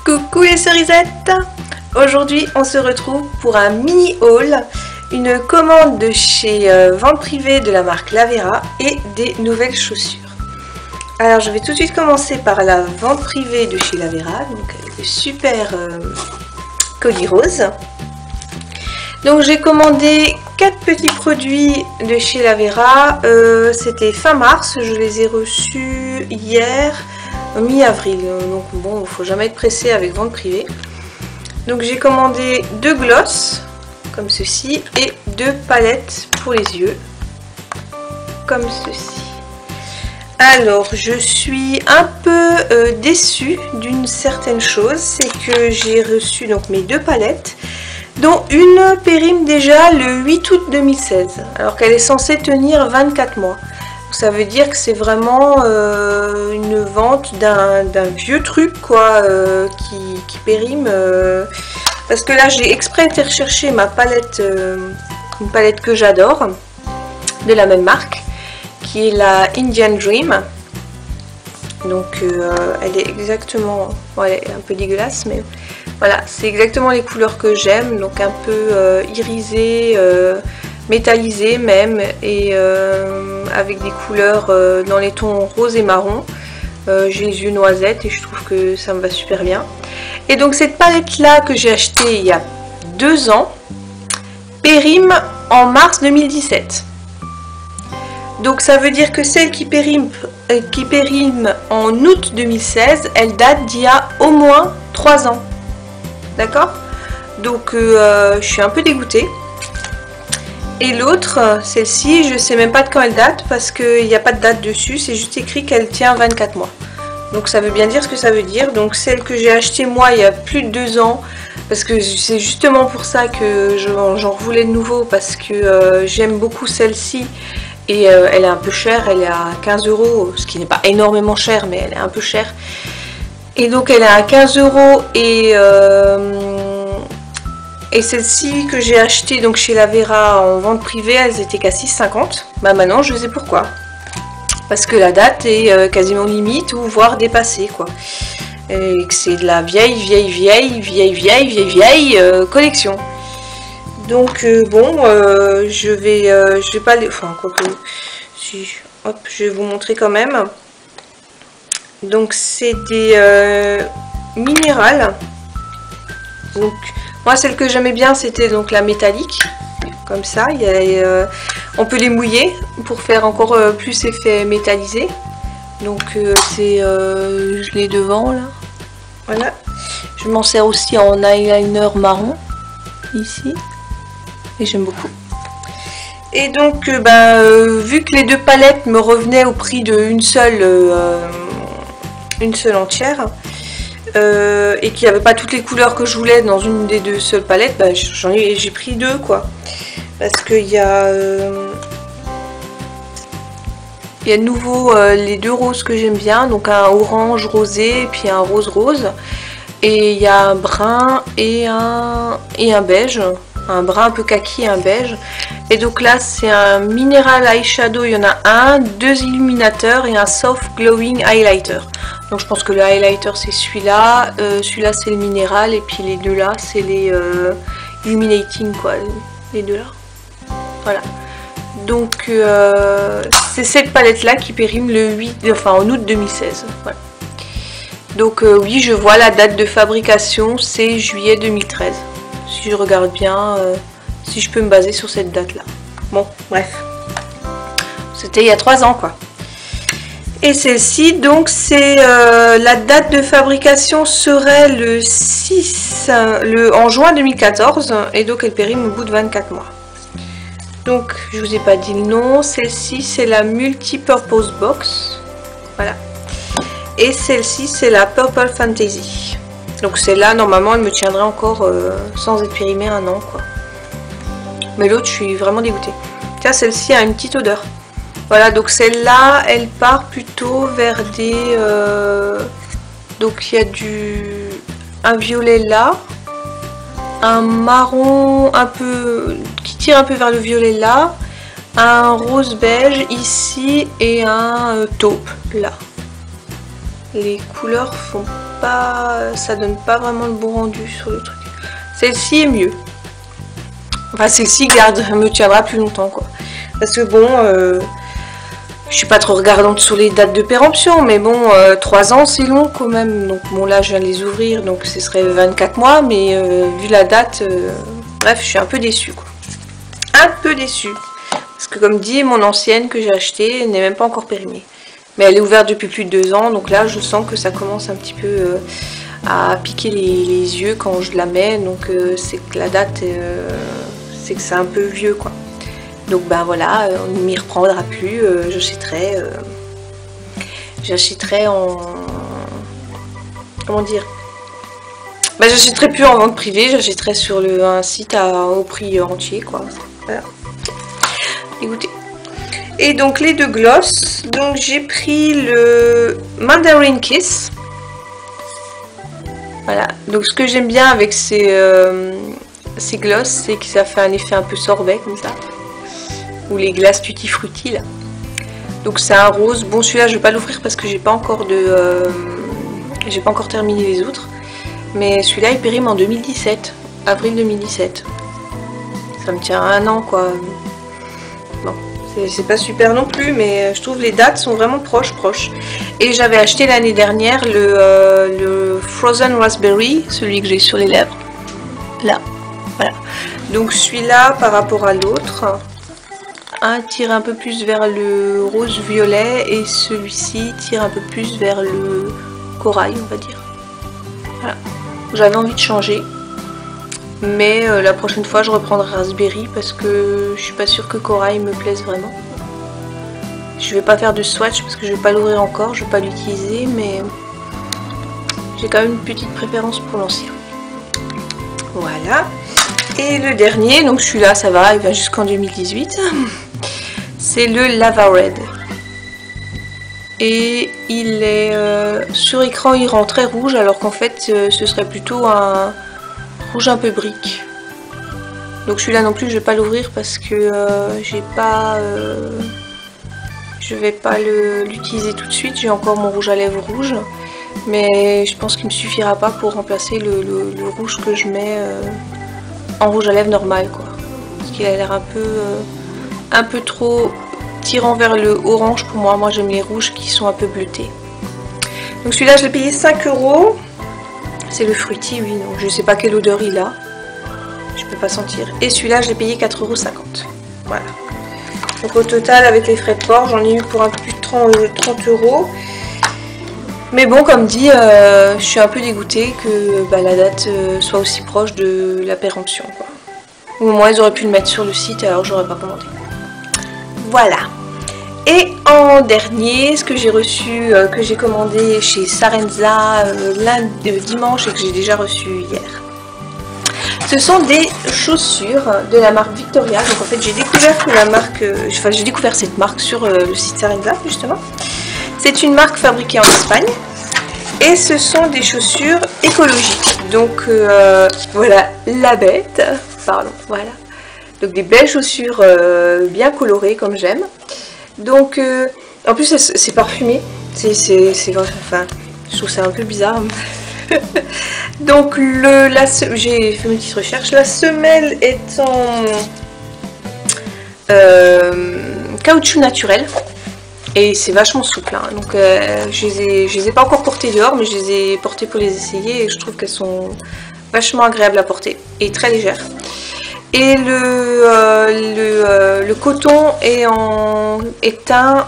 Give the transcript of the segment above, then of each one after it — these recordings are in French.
Coucou les cerisettes! Aujourd'hui on se retrouve pour un mini haul, une commande de chez Vente Privée de la marque Lavera et des nouvelles chaussures. Alors je vais tout de suite commencer par la Vente Privée de chez Lavera, donc le super colis rose. Donc j'ai commandé 4 petits produits de chez Lavera, c'était fin mars, je les ai reçus hier mi-avril, donc bon, il faut jamais être pressé avec Vente Privée. Donc j'ai commandé 2 glosses comme ceci et 2 palettes pour les yeux comme ceci. Alors je suis un peu déçue d'une certaine chose, c'est que j'ai reçu donc mes 2 palettes dont une périme déjà le 8 août 2016 alors qu'elle est censée tenir 24 mois. Ça veut dire que c'est vraiment une vente d'un vieux truc quoi, qui périme. Parce que là j'ai exprès été rechercher ma palette, une palette que j'adore, de la même marque, qui est la Indian Dream. Donc elle est exactement, bon, elle est un peu dégueulasse mais voilà, c'est exactement les couleurs que j'aime, donc un peu irisé, métallisé même, et avec des couleurs dans les tons rose et marron. J'ai les yeux noisettes et je trouve que ça me va super bien. Et donc cette palette là que j'ai achetée il y a 2 ans périme en mars 2017. Donc ça veut dire que celle qui périme en août 2016, elle date d'il y a au moins 3 ans. D'accord? Donc je suis un peu dégoûtée. Et l'autre, celle-ci, je sais même pas de quand elle date parce qu'il n'y a pas de date dessus, c'est juste écrit qu'elle tient 24 mois. Donc ça veut bien dire ce que ça veut dire. Donc celle que j'ai achetée moi il y a plus de 2 ans, parce que c'est justement pour ça que j'en voulais de nouveau, parce que j'aime beaucoup celle-ci. Et elle est un peu chère, elle est à 15 €, ce qui n'est pas énormément cher, mais elle est un peu chère. Et donc elle est à 15 € et celle-ci que j'ai achetée donc chez Lavera en vente privée, elles étaient qu'à 6,50. Bah maintenant je sais pourquoi. Parce que la date est quasiment limite ou voire dépassée quoi. Et que c'est de la vieille collection. Donc bon, je vais pas les... Enfin quoi que... Si, hop, je vais vous montrer quand même. Donc c'est des minérales. Donc moi celle que j'aimais bien c'était donc la métallique. Comme ça, on peut les mouiller pour faire encore plus effet métallisé. Donc je l'ai devant là. Voilà. Je m'en sers aussi en eyeliner marron ici. Et j'aime beaucoup. Et donc vu que les 2 palettes me revenaient au prix d'une seule entière, et qu'il n'y avait pas toutes les couleurs que je voulais dans une des 2 seules palettes, bah, j'ai pris 2 quoi. Parce qu'il y a de nouveau les 2 roses que j'aime bien, donc un orange rosé et puis un rose rose. Et il y a un brun et un beige. Un brun un peu kaki et un beige. Et donc là c'est un mineral eyeshadow, il y en a un, 2 illuminateurs et un soft glowing highlighter. Donc je pense que le highlighter c'est celui-là, celui-là c'est le minéral et puis les 2 là c'est les illuminating quoi, les 2 là. Voilà. Donc c'est cette palette là qui périme en août 2016. Voilà. Donc oui, je vois la date de fabrication, c'est juillet 2013. Si je regarde bien, si je peux me baser sur cette date là. Bon, bref. C'était il y a 3 ans quoi. Et celle-ci, donc c'est la date de fabrication serait le 6, en juin 2014. Et donc elle périme au bout de 24 mois. Donc je vous ai pas dit le nom. Celle-ci c'est la Multi-Purpose Box. Voilà. Et celle-ci c'est la Purple Fantasy. Donc celle-là, normalement, elle me tiendrait encore sans être périmée 1 an, quoi. Mais l'autre, je suis vraiment dégoûtée. Tiens, celle-ci a une petite odeur. Voilà, donc celle-là, elle part plutôt vers des... Donc il y a un violet là, un marron un peu... qui tire un peu vers le violet là, un rose beige ici et un taupe là. Les couleurs font pas, ça donne pas vraiment le bon rendu sur le truc. Celle-ci est mieux. Enfin, celle-ci me tiendra plus longtemps, quoi. Parce que bon, je suis pas trop regardante sur les dates de péremption, mais bon, 3 ans c'est long quand même. Donc bon, là je viens de les ouvrir, donc ce serait 24 mois, mais vu la date, bref, je suis un peu déçue, quoi. Un peu déçue. Parce que comme dit, mon ancienne que j'ai achetée n'est même pas encore périmée. Mais elle est ouverte depuis plus de 2 ans, donc là je sens que ça commence un petit peu à piquer les yeux quand je la mets. Donc c'est que la date, c'est que c'est un peu vieux, quoi. Donc ben voilà, on ne m'y reprendra plus, j'achèterai en... Comment dire, ben, j'achèterai plus en vente privée, j'achèterai sur un site au prix entier, quoi. Voilà. Écoutez. Et donc les 2 glosses, donc j'ai pris le Mandarin Kiss. Voilà, donc ce que j'aime bien avec ces glosses, c'est que ça fait un effet un peu sorbet comme ça. Ou les glaces tutti frutti là. Donc c'est un rose. Bon, celui-là je vais pas l'ouvrir parce que j'ai pas encore terminé les autres. Mais celui-là il périme en 2017, avril 2017. Ça me tient 1 an, quoi. Bon, c'est pas super non plus, mais je trouve les dates sont vraiment proches. Et j'avais acheté l'année dernière le Frozen Raspberry, celui que j'ai sur les lèvres. Là, voilà. Donc celui-là par rapport à l'autre, un tire un peu plus vers le rose violet et celui-ci tire un peu plus vers le corail, on va dire. Voilà. J'avais envie de changer, mais la prochaine fois je reprendrai raspberry parce que je suis pas sûre que corail me plaise vraiment. Je vais pas faire de swatch parce que je vais pas l'ouvrir encore, je vais pas l'utiliser, mais j'ai quand même une petite préférence pour l'ancien. Voilà. Et le dernier, donc celui-là ça va, il va jusqu'en 2018. C'est le Lava Red. Et il est sur écran, il rend très rouge, alors qu'en fait ce serait plutôt un rouge un peu brique. Donc celui-là non plus je vais pas l'ouvrir parce que je vais pas l'utiliser tout de suite. J'ai encore mon rouge à lèvres rouge, mais je pense qu'il me suffira pas pour remplacer le rouge que je mets en rouge à lèvres normal, quoi. Parce qu'il a l'air un peu trop tirant vers le orange pour moi. Moi j'aime les rouges qui sont un peu bleutés. Donc celui-là je l'ai payé 5 €. C'est le fruity, oui, donc je sais pas quelle odeur il a. Je peux pas sentir. Et celui-là je l'ai payé 4,50 €. Voilà. Donc au total avec les frais de port j'en ai eu pour un peu plus de 30 €. Mais bon, comme dit, je suis un peu dégoûtée que la date soit aussi proche de la péremption, quoi. Ou au moins ils auraient pu le mettre sur le site, alors j'aurais pas commandé. Voilà. Et en dernier, ce que j'ai reçu, que j'ai commandé chez Sarenza dimanche et que j'ai déjà reçu hier. Ce sont des chaussures de la marque Victoria. Donc en fait j'ai découvert que j'ai découvert cette marque sur le site Sarenza justement. C'est une marque fabriquée en Espagne et ce sont des chaussures écologiques. Donc voilà la bête, pardon, voilà. Donc des belles chaussures bien colorées comme j'aime. Donc en plus c'est parfumé, enfin je trouve ça un peu bizarre. Donc j'ai fait une petite recherche, la semelle est en caoutchouc naturel. Et c'est vachement souple, hein. Donc je les ai pas encore portées dehors, mais je les ai portées pour les essayer et je trouve qu'elles sont vachement agréables à porter et très légères. Et le coton est teint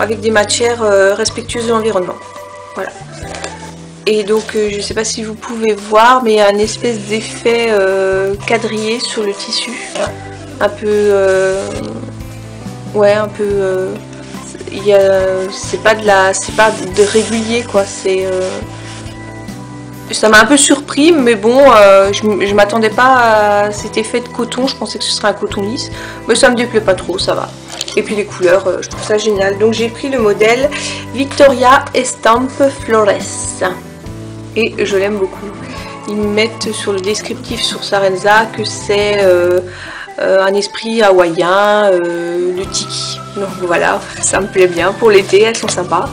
avec des matières respectueuses de l'environnement. Voilà. Et donc je sais pas si vous pouvez voir, mais il y a une espèce d'effet quadrillé sur le tissu. Un peu... ouais, un peu... c'est pas de régulier, quoi. Ça m'a un peu surpris, mais bon, je m'attendais pas à cet effet de coton. Je pensais que ce serait un coton lisse, mais ça me déplaît pas trop, ça va. Et puis les couleurs, je trouve ça génial. Donc j'ai pris le modèle Victoria Estampe Flores et je l'aime beaucoup. Ils mettent sur le descriptif sur Sarenza que c'est un esprit hawaïen, de tiki. Donc voilà, ça me plaît bien pour l'été, elles sont sympas.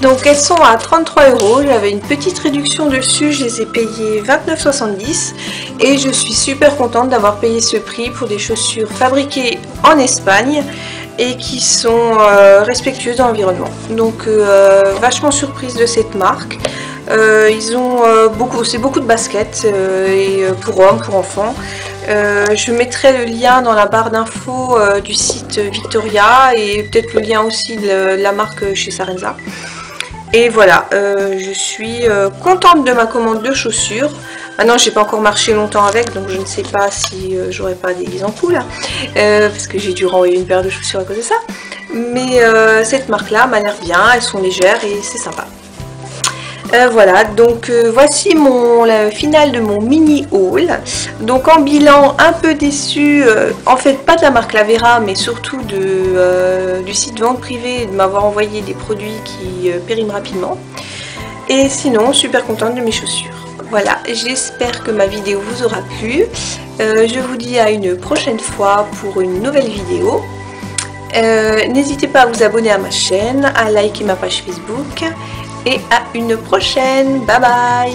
Donc elles sont à 33 €, j'avais une petite réduction dessus, je les ai payées 29,70 € et je suis super contente d'avoir payé ce prix pour des chaussures fabriquées en Espagne et qui sont respectueuses de l'environnement. Donc vachement surprise de cette marque. Ils ont c'est beaucoup de baskets et pour hommes, pour enfants. Je mettrai le lien dans la barre d'infos du site Victoria et peut-être le lien aussi de la marque chez Sarenza. Et voilà, je suis contente de ma commande de chaussures. Maintenant, j'ai pas encore marché longtemps avec, donc je ne sais pas si j'aurai pas des ampoules, parce que j'ai dû renvoyer une paire de chaussures à cause de ça. Mais cette marque-là m'a l'air bien, elles sont légères et c'est sympa. Voilà, donc voici le final de mon mini haul. Donc en bilan, un peu déçu, en fait pas de la marque Lavera, mais surtout du site vente privée, de m'avoir envoyé des produits qui périment rapidement. Et sinon, super contente de mes chaussures. Voilà, j'espère que ma vidéo vous aura plu. Je vous dis à une prochaine fois pour une nouvelle vidéo. N'hésitez pas à vous abonner à ma chaîne, à liker ma page Facebook. Et à une prochaine, bye bye!